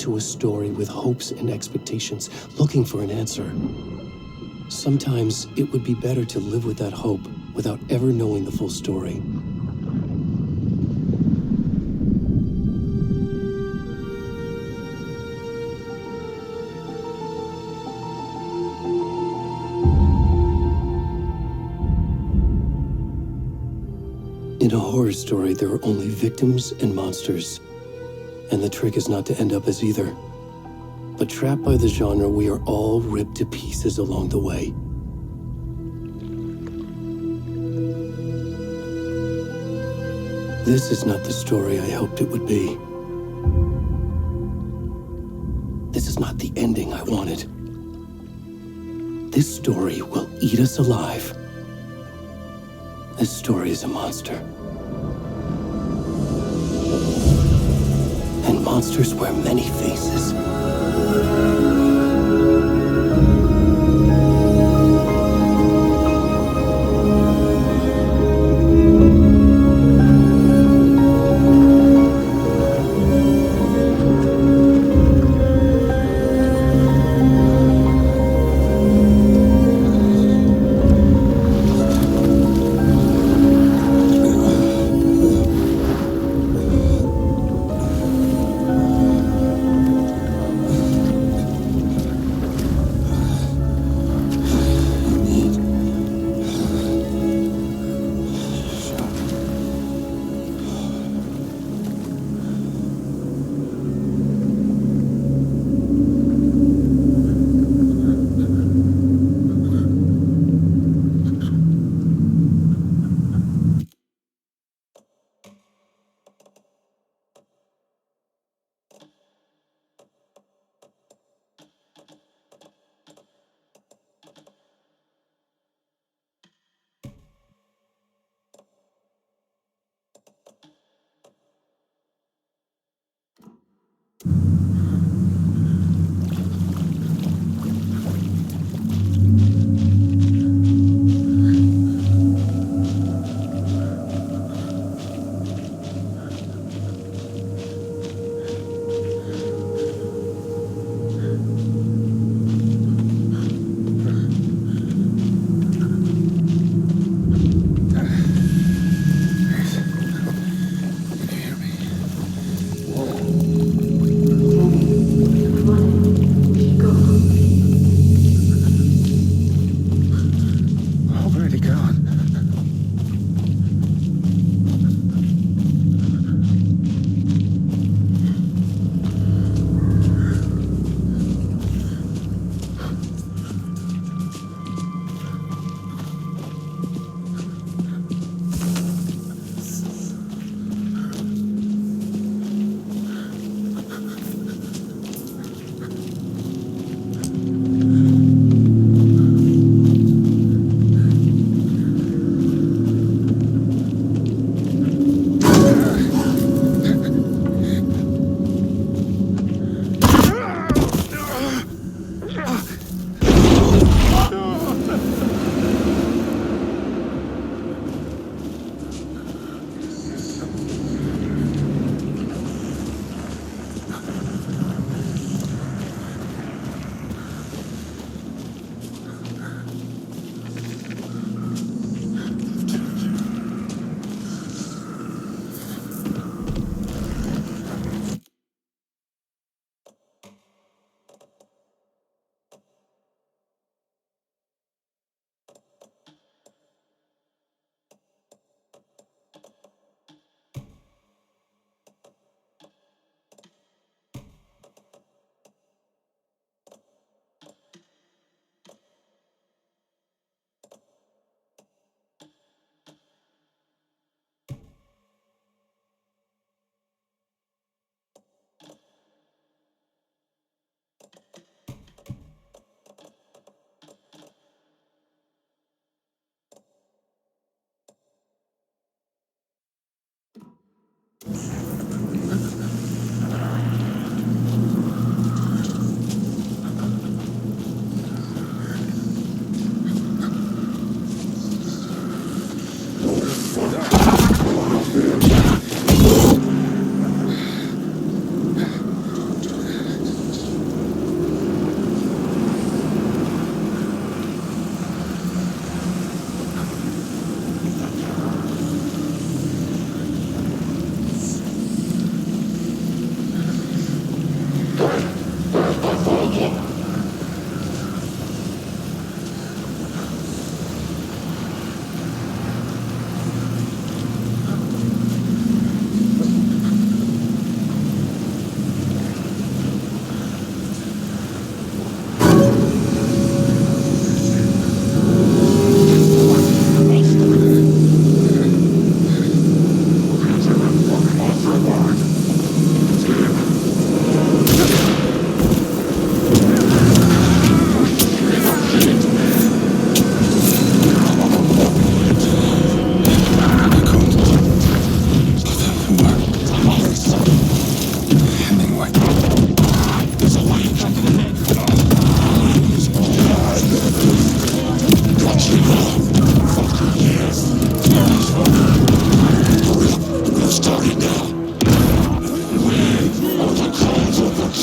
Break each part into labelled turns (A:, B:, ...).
A: to a story with hopes and expectations, looking for an answer. Sometimes it would be better to live with that hope without ever knowing the full story. In a horror story, there are only victims and monsters, and the trick is not to end up as either. But trapped by the genre, we are all ripped to pieces along the way. This is not the story I hoped it would be. This is not the ending I wanted. This story will eat us alive. This story is a monster. And monsters wear many faces.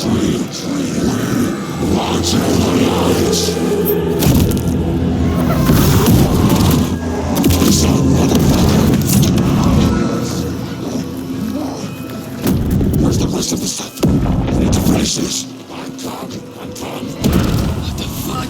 B: Where's the rest of the stuff? I need to finish this. I'm done. What the fuck?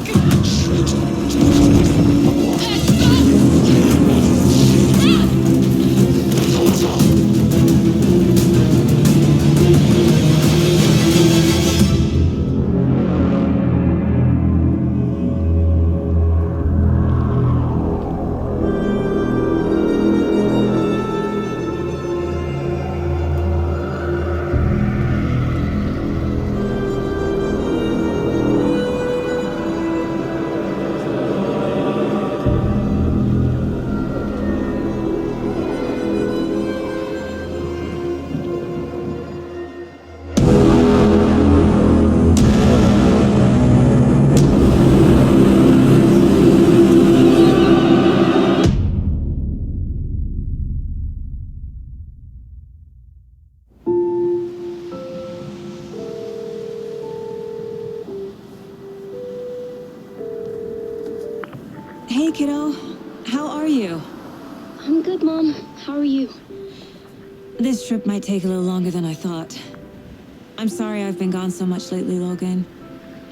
C: Hey, kiddo. How are you?
D: I'm good, Mom. How are you?
C: This trip might take a little longer than I thought. I'm sorry I've been gone so much lately, Logan.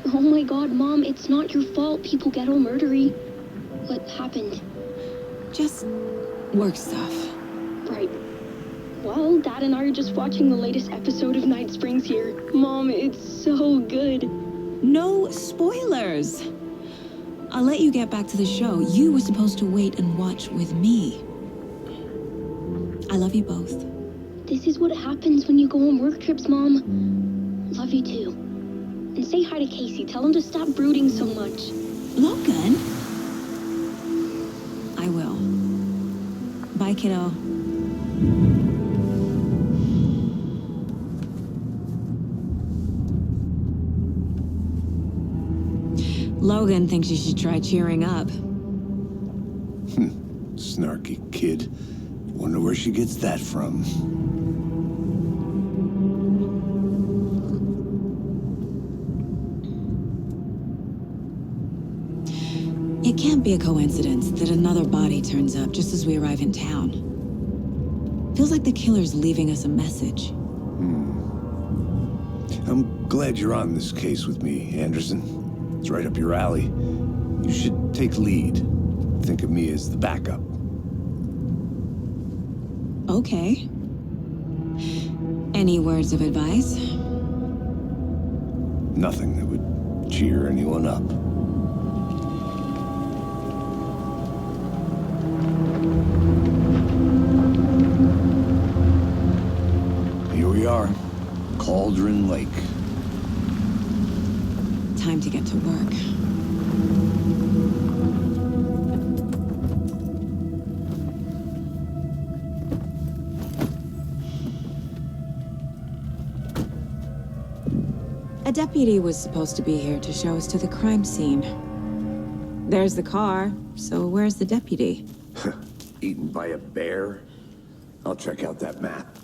D: Oh my god, Mom, it's not your fault people get all murdery. What happened?
C: Just work stuff.
D: Right. Well, Dad and I are just watching the latest episode of Night Springs here. Mom, it's so good.
C: No spoilers! I'll let you get back to the show. You were supposed to wait and watch with me. I love you both.
D: This is what happens when you go on work trips, Mom. Love you too. And say hi to Casey. Tell him to stop brooding so much.
C: Logan? I will. Bye, kiddo. Logan thinks you should try cheering up.
B: Snarky kid. Wonder where she gets that from.
C: It can't be a coincidence that another body turns up just as we arrive in town. Feels like the killer's leaving us a message.
B: I'm glad you're on this case with me, Anderson. It's right up your alley. You should take lead. Think of me as the backup.
C: Okay. Any words of advice?
B: Nothing that would cheer anyone up. Here we are. Cauldron Lake.
C: Time to get to work. A deputy was supposed to be here to show us to the crime scene. There's the car, so where's the deputy?
B: Eaten by a bear? I'll check out that map.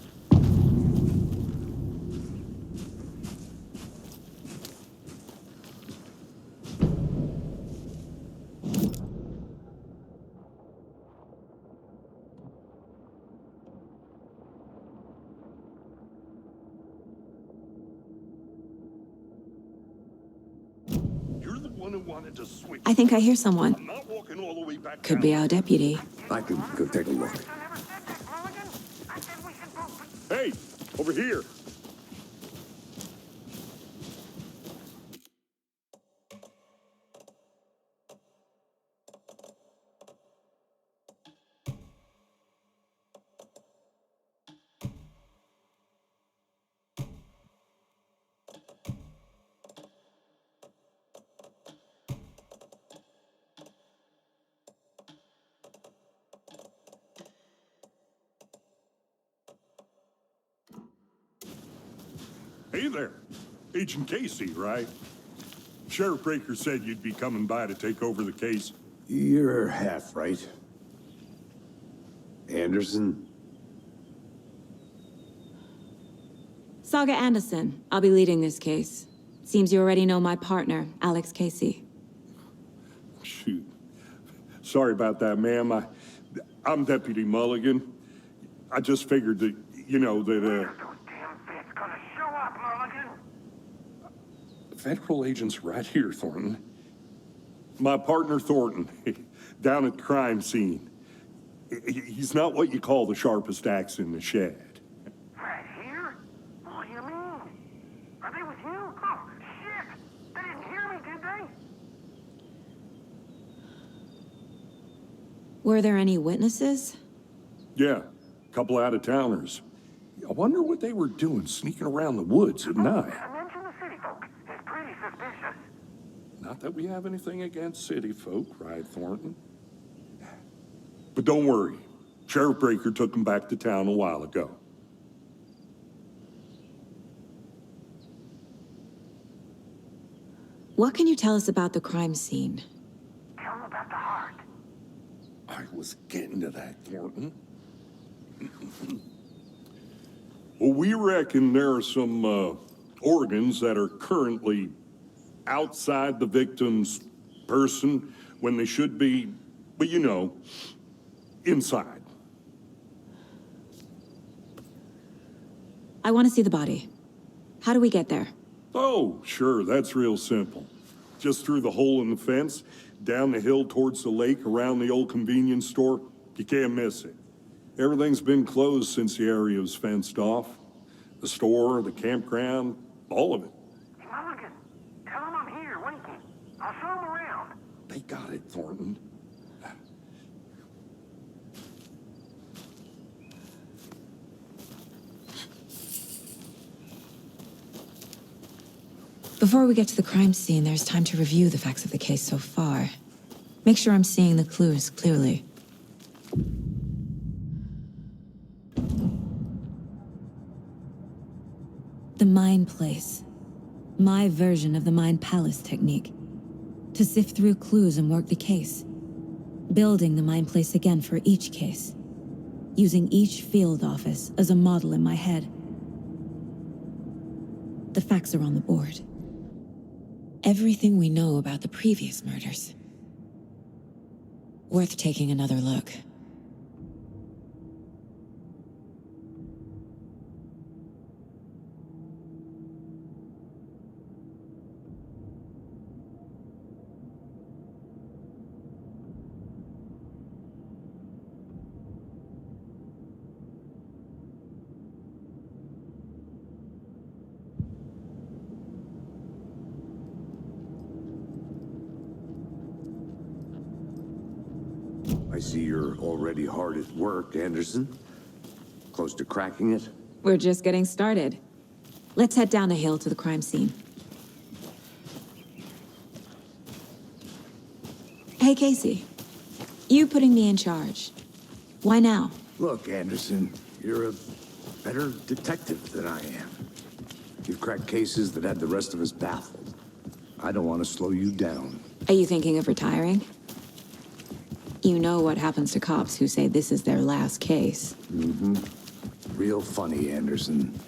C: I think I hear someone. Could be our deputy.
B: I can go take a look.
E: Hey, over here. Hey there. Agent Casey, right? Sheriff Breaker said you'd be coming by to take over the case.
B: You're half right. Anderson?
C: Saga Anderson. I'll be leading this case. Seems you already know my partner, Alex Casey.
E: Shoot. Sorry about that, ma'am. I'm Deputy Mulligan. I just figured that, you know, that,
F: Those damn feds gonna show up, Mulligan.
E: federal agent's right here, Thornton. My partner, Thornton, down at the crime scene. He's not what you call the sharpest axe in the shed.
F: Right here? What do you mean? Are they with you? Oh, shit! They didn't hear me, did they?
C: Were there any witnesses?
E: Yeah, a couple out-of-towners. I wonder what they were doing sneaking around the woods at night.
F: Mention the city folk. It's pretty suspicious.
E: Not that we have anything against city folk, right, Thornton? But don't worry. Sheriff Breaker took them back to town a while ago.
C: What can you tell us about the crime scene?
F: Tell them about the heart.
E: I was getting to that, Thornton. Well, we reckon there are some organs that are currently outside the victim's person when they should be, but you know, inside.
C: I want to see the body. How do we get there?
E: Oh, sure, that's real simple. Just through the hole in the fence, down the hill towards the lake, around the old convenience store. You can't miss it. Everything's been closed since the area was fenced off. The store, the campground, all of it.
F: Hey, Mulligan, tell them I'm here, waiting. I'll show them around.
E: They got it, Thornton.
C: Before we get to the crime scene, there's time to review the facts of the case so far. Make sure I'm seeing the clues clearly. The Mind Place. My version of the Mind Palace technique. To sift through clues and work the case. Building the Mind Place again for each case. Using each field office as a model in my head. The facts are on the board. Everything we know about the previous murders. Worth taking another look.
B: I see you're already hard at work, Anderson. Close to cracking it?
C: We're just getting started. Let's head down the hill to the crime scene. Hey, Casey. You putting me in charge. Why now?
B: Look, Anderson, you're a better detective than I am. You've cracked cases that had the rest of us baffled. I don't want to slow you down.
C: Are you thinking of retiring? You know what happens to cops who say this is their last case.
B: Real funny, Anderson.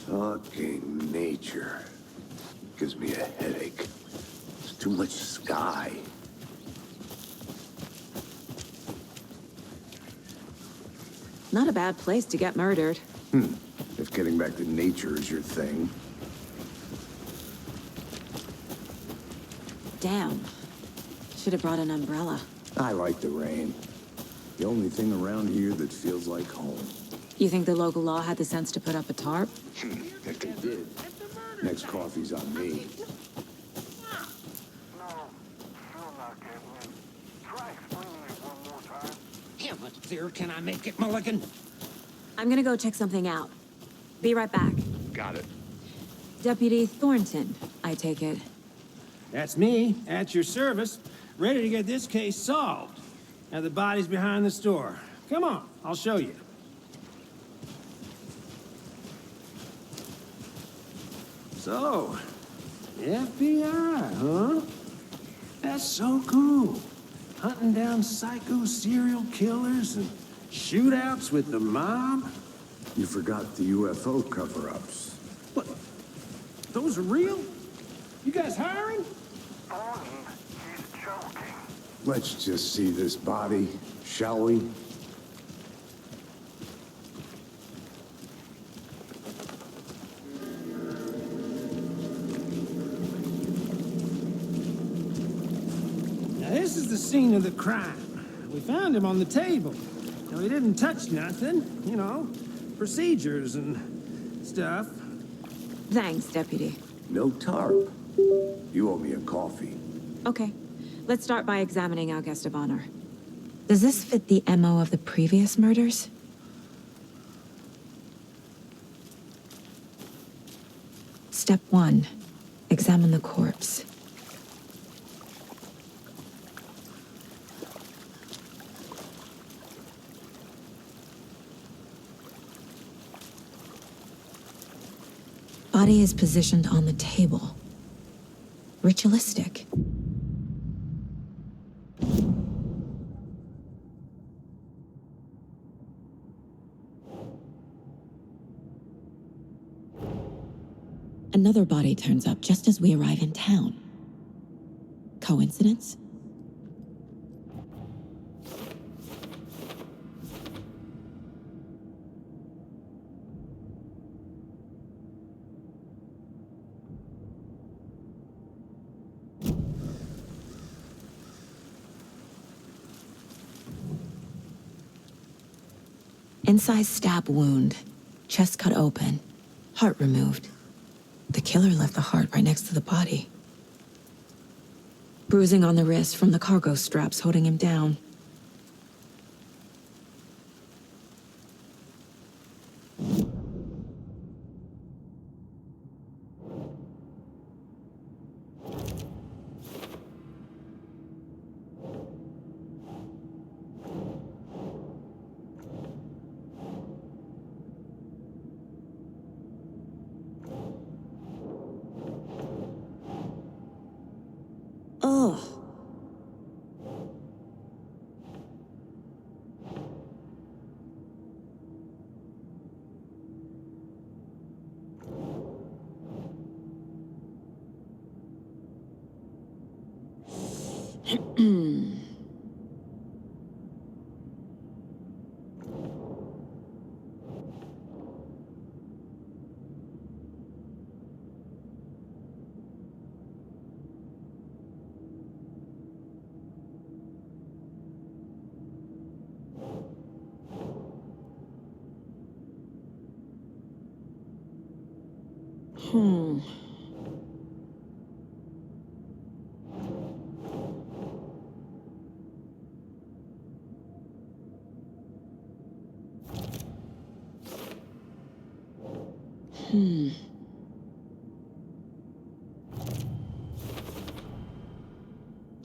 B: Fucking nature. Gives me a headache. There's too much sky.
C: Not a bad place to get murdered.
B: If getting back to nature is your thing.
C: Damn. Should have brought an umbrella.
B: I like the rain. The only thing around here that feels like home.
C: You think the local law had the sense to put up a tarp?
B: If they did, next coffee's on me.
F: No, still not getting it. Try explaining it one more time.
G: How much clearer can I make it, Mulligan?
C: I'm gonna go check something out. Be right back.
B: Got it.
C: Deputy Thornton, I take it.
G: That's me, at your service, ready to get this case solved. Now the body's behind the store. Come on, I'll show you. So, FBI, huh? That's so cool. Hunting down psycho serial killers and shootouts with the mob.
B: You forgot the UFO cover-ups.
G: What? Those are real? You guys hiring?
F: Thornton, he's joking.
B: Let's just see this body, shall we?
G: Now this is the scene of the crime. We found him on the table. Now he didn't touch nothing, you know, procedures and stuff.
C: Thanks, Deputy.
B: No tarp. You owe me a coffee.
C: Okay. Let's start by examining our guest of honor. Does this fit the MO of the previous murders? Step 1. Examine the corpse. Body is positioned on the table. Ritualistic. Another body turns up just as we arrive in town. Coincidence? Incised stab wound, chest cut open, heart removed. The killer left the heart right next to the body. Bruising on the wrist from the cargo straps holding him down. Ugh.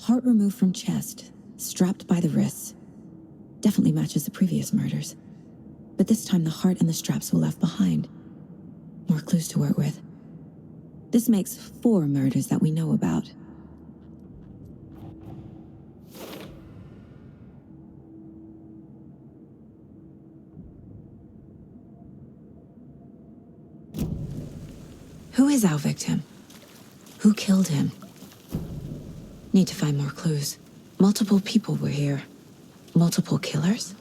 C: Heart removed from chest, strapped by the wrists. Definitely matches the previous murders. But this time the heart and the straps were left behind. More clues to work with. This makes 4 murders that we know about. Who is our victim? Who killed him? Need to find more clues. Multiple people were here. Multiple killers?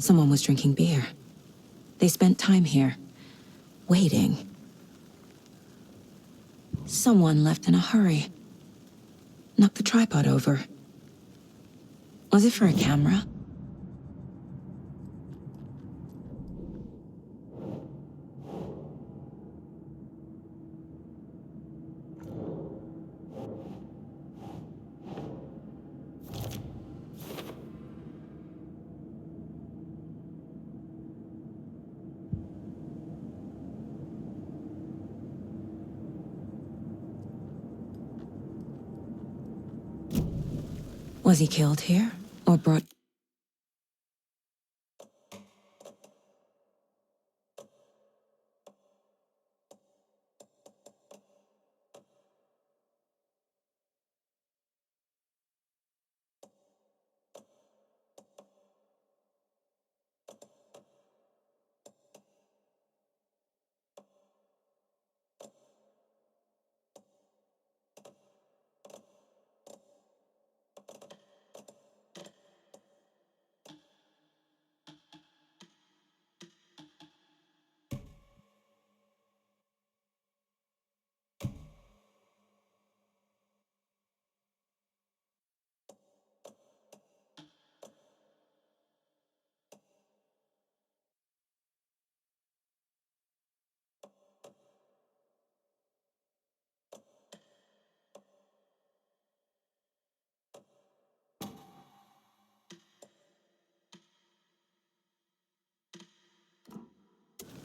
C: Someone was drinking beer. They spent time here, waiting. Someone left in a hurry. Knocked the tripod over. Was it for a camera? Was he killed here, or brought...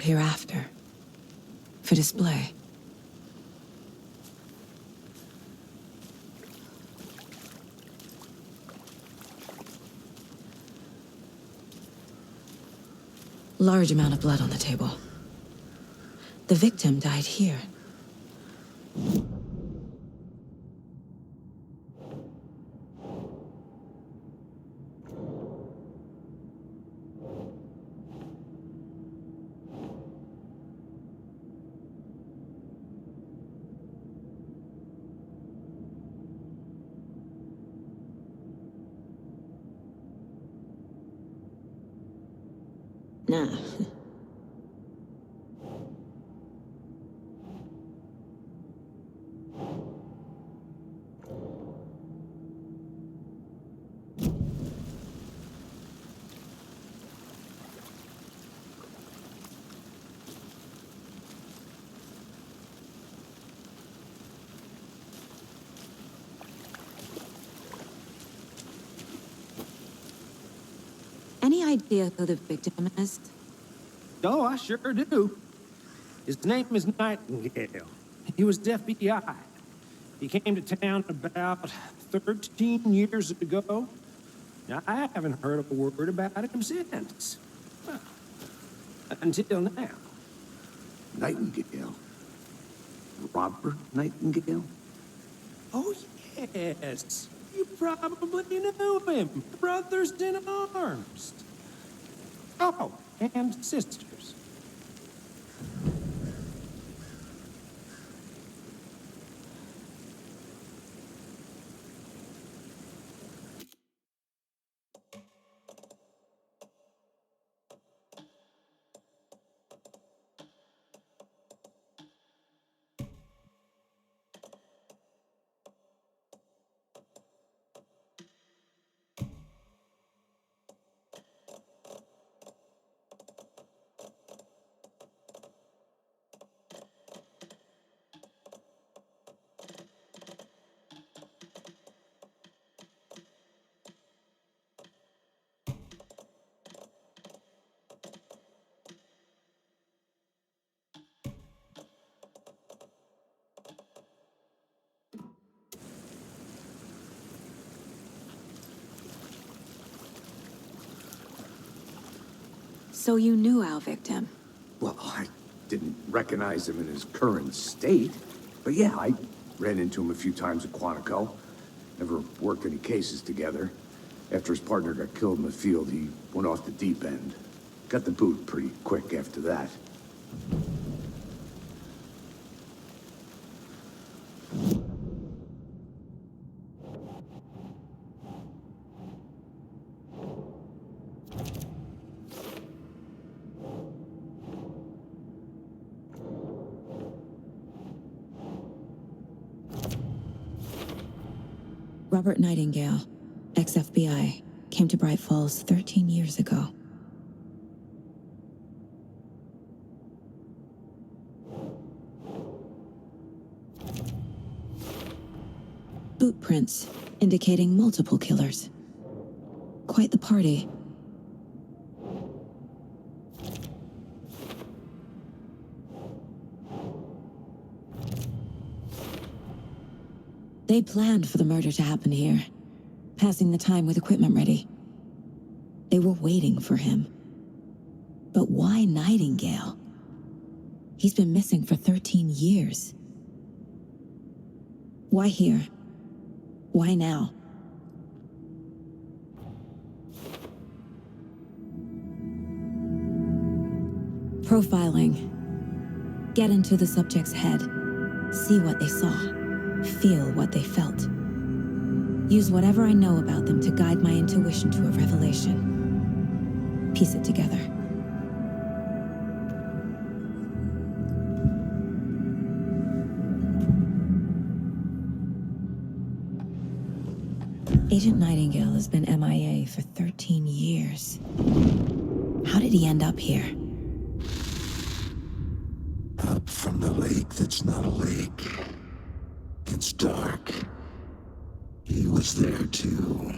C: hereafter? For display? Large amount of blood on the table. The victim died here. Nah. Any idea who the victim is?
G: Oh, I sure do. His name is Nightingale. He was FBI. He came to town about 13 years ago. Now, I haven't heard a word about him since. Well, until now.
B: Nightingale? Robert Nightingale?
G: Oh, yes. You probably knew him. Brothers in arms. Oh, and sisters.
C: So you knew our victim?
B: Well, I didn't recognize him in his current state. But yeah, I ran into him a few times at Quantico. Never worked any cases together. After his partner got killed in the field, he went off the deep end. Got the boot pretty quick after that.
C: Robert Nightingale, ex-FBI, came to Bright Falls 13 years ago. Boot prints indicating multiple killers. Quite the party. They planned for the murder to happen here, passing the time with equipment ready. They were waiting for him. But why Nightingale? He's been missing for 13 years. Why here? Why now? Profiling. Get into the subject's head. See what they saw. Feel what they felt. Use whatever I know about them to guide my intuition to a revelation. Piece it together. Agent Nightingale has been MIA for 13 years. How did he end up here?
H: Up from the lake that's not a lake. It's dark. He was there too.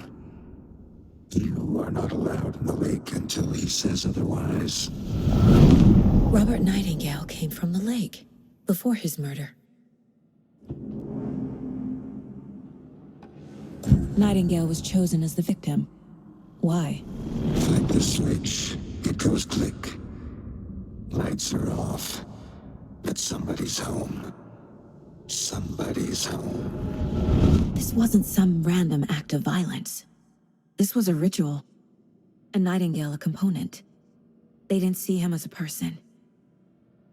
H: You are not allowed in the lake until he says otherwise.
C: Robert Nightingale came from the lake before his murder. Nightingale was chosen as the victim. Why?
H: Flick the switch. It goes click. Lights are off. But somebody's home. Somebody's home.
C: This wasn't some random act of violence. This was a ritual. And Nightingale a component. They didn't see him as a person.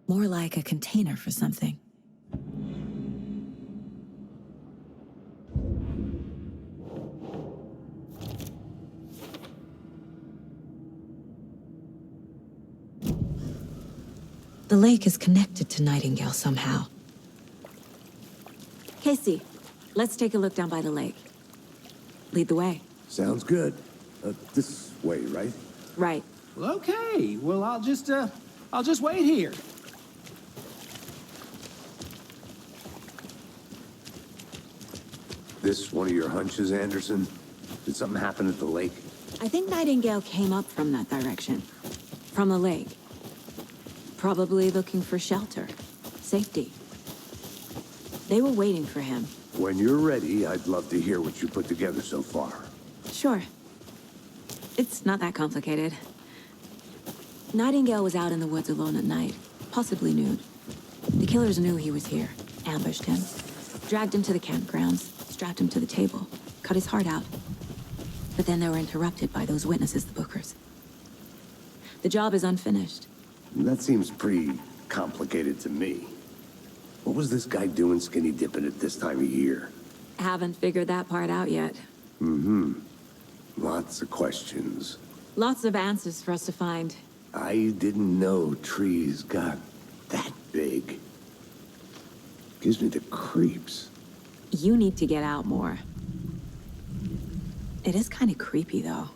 C: More like a container for something. The lake is connected to Nightingale somehow. Casey, let's take a look down by the lake. Lead the way.
B: Sounds good. This way, right?
C: Right.
G: Well, okay. Well, I'll just wait here.
B: This one of your hunches, Anderson? Did something happen at the lake?
C: I think Nightingale came up from that direction. From the lake. Probably looking for shelter. Safety. They were waiting for him.
B: When you're ready, I'd love to hear what you put together so far.
C: Sure. It's not that complicated. Nightingale was out in the woods alone at night, possibly nude. The killers knew he was here, ambushed him, dragged him to the campgrounds, strapped him to the table, cut his heart out. But then they were interrupted by those witnesses, the Bookers. The job is unfinished.
B: That seems pretty complicated to me. What was this guy doing skinny dipping at this time of year?
C: Haven't figured that part out yet.
B: Lots of questions.
C: Lots of answers for us to find.
B: I didn't know trees got that big. Gives me the creeps.
C: You need to get out more. It is kind of creepy, though.